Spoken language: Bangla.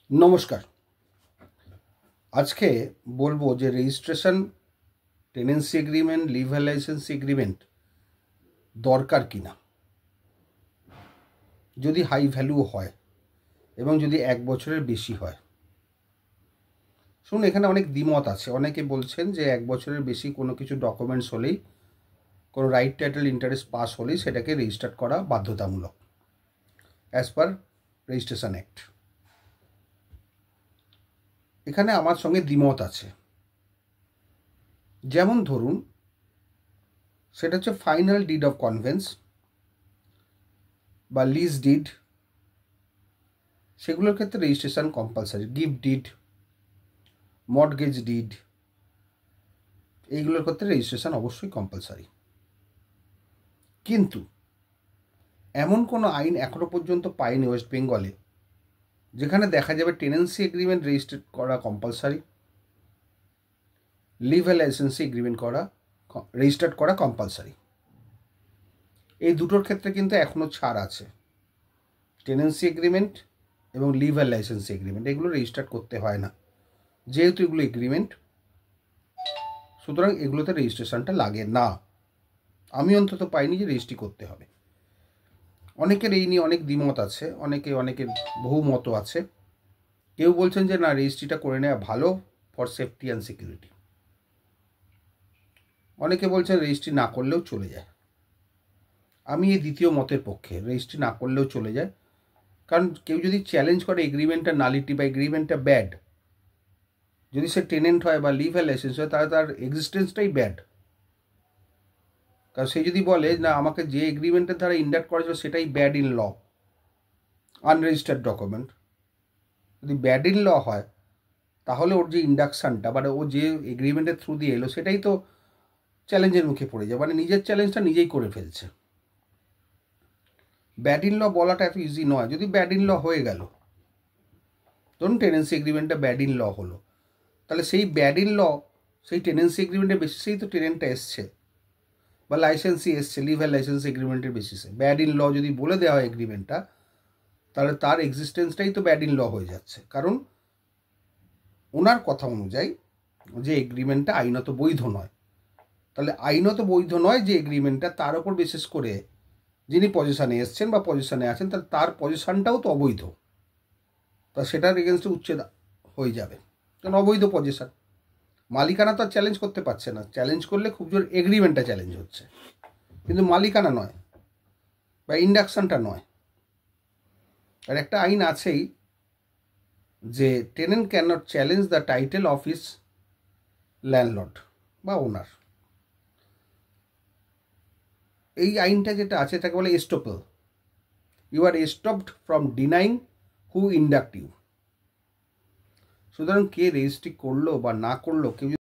নমস্কার। আজকে বলবো যে registration, tenancy agreement, liver licence agreement দরকার কিনা, যদি হাই ভ্যালু হয় এবং যদি 1 বছরের বেশি হয়। শুনুন, এখানে অনেক দ্বিমত আছে। অনেকে বলছেন যে 1 বছরের বেশি কোনো কিছু ডকুমেন্টস হলেই, কোনো রাইট টাইটেল ইন্টারেস্ট পাস হলেই সেটাকে রেজিস্টার করা বাধ্যতামূলক অ্যাজ পার রেজিস্ট্রেশন অ্যাক্ট। এখানে আমার সঙ্গে দ্বিমত আছে। যেমন ধরুন, সেটা হচ্ছে ফাইনাল ডিড অফ কনভেন্স বা লিজ ডিড, সেগুলোর ক্ষেত্রে registration compulsory. Gift did, mortgage did, এইগুলোর ক্ষেত্রে রেজিস্ট্রেশন অবশ্যই কম্পালসারি। কিন্তু এমন কোনো আইন এখনো পর্যন্ত পাইনি ওয়েস্ট বেঙ্গলে যেখানে দেখা যাবে টেনেন্সি এগ্রিমেন্ট রেজিস্টার করা compulsory, leave licensee agreement registered করা কম্পালসারি। এই দুটোর ক্ষেত্রে কিন্তু এখনও ছাড় আছে। টেনেন্সি এগ্রিমেন্ট এবং লিভ লাইসেন্সি এগ্রিমেন্ট এগুলো রেজিস্টার করতে হয় না, যেহেতু এগুলো এগ্রিমেন্ট, সুতরাং এগুলোতে রেজিস্ট্রেশনটা লাগে না। আমি অন্তত পাইনি যে রেজিস্ট্রি করতে হবে। অনেকের এই নিয়ে অনেক দ্বিমত আছে, অনেকের বহু মত আছে। কেউ বলছেন যে না, রেজিস্ট্রিটা করে নেওয়া ভালো ফর সেফটি অ্যান্ড সিকিউরিটি। অনেকে বলছেন রেজিস্ট্রি না করলেও চলে যায়। আমি এই দ্বিতীয় মতের পক্ষে, রেজিস্ট্রি না করলেও চলে যায়। কারণ কেউ যদি চ্যালেঞ্জ করে এগ্রিমেন্টটা নালিটি বা এগ্রিমেন্টটা ব্যাড, যদি সে টেনেন্ট হয় বা লিভ লাইসেন্স হয়, তাহলে তার এক্সিস্টেন্সটাই ব্যাড। কারণ সে যদি বলে না, আমাকে যে এগ্রিমেন্টের দ্বারা ইন্ডাক্ট করা ছিল সেটাই bad in law, unregistered document, যদি ব্যাড ইন ল হয়, তাহলে ওর যে ইন্ডাকশানটা, মানে ও যে এগ্রিমেন্টের থ্রু দিয়ে এলো, সেটাই তো চ্যালেঞ্জের মুখে পড়ে যায়। মানে নিজের চ্যালেঞ্জটা নিজেই করে ফেলছে। ব্যাড ইন ল বলাটা এত ইজি নয়। যদি ব্যাড ইন ল হয়ে গেল, ধরুন টেনেন্সি এগ্রিমেন্টটা ব্যাড ইন ল হলো, তাহলে সেই ব্যাড ইন ল, সেই টেনেন্সি এগ্রিমেন্টের বেসিসেই তো টেনেন্টটা এসছে বা লাইসেন্সই এসছে, লিভ লাইসেন্স এগ্রিমেন্টের বেসিসে। ব্যাড ইন ল যদি বলে দেওয়া হয় এগ্রিমেন্টটা, তাহলে তার এক্সিস্টেন্সটাই তো ব্যাড ইন ল হয়ে যাচ্ছে। কারণ ওনার কথা অনুযায়ী যে এগ্রিমেন্টটা আইনত বৈধ নয়। তাহলে আইনত বৈধ নয় যে এগ্রিমেন্টটা, তার ওপর বিশেষ করে যিনি পজিশনে এসছেন বা পজিশনে আছেন, তাহলে তার পজিশনটাও তো অবৈধ। তা সেটার এগেনস্টে উচ্ছেদ হয়ে যাবে, কারণ অবৈধ পজিশন। মালিকানা তো আর চ্যালেঞ্জ করতে পারছে না। চ্যালেঞ্জ করলে খুব জোর এগ্রিমেন্টটা চ্যালেঞ্জ হচ্ছে, কিন্তু মালিকানা নয় বা ইন্ডাকশনটা নয়। আর একটা আইন আছেই যে tenant can not challenge the title of his landlord বা ওনার। এই আইনটা যেটা আছে তাকে বলে estoppel. You are estopped from denying who induct you. সুতরাং কে রেজিস্ট্রি করলো বা না করলো, কেউ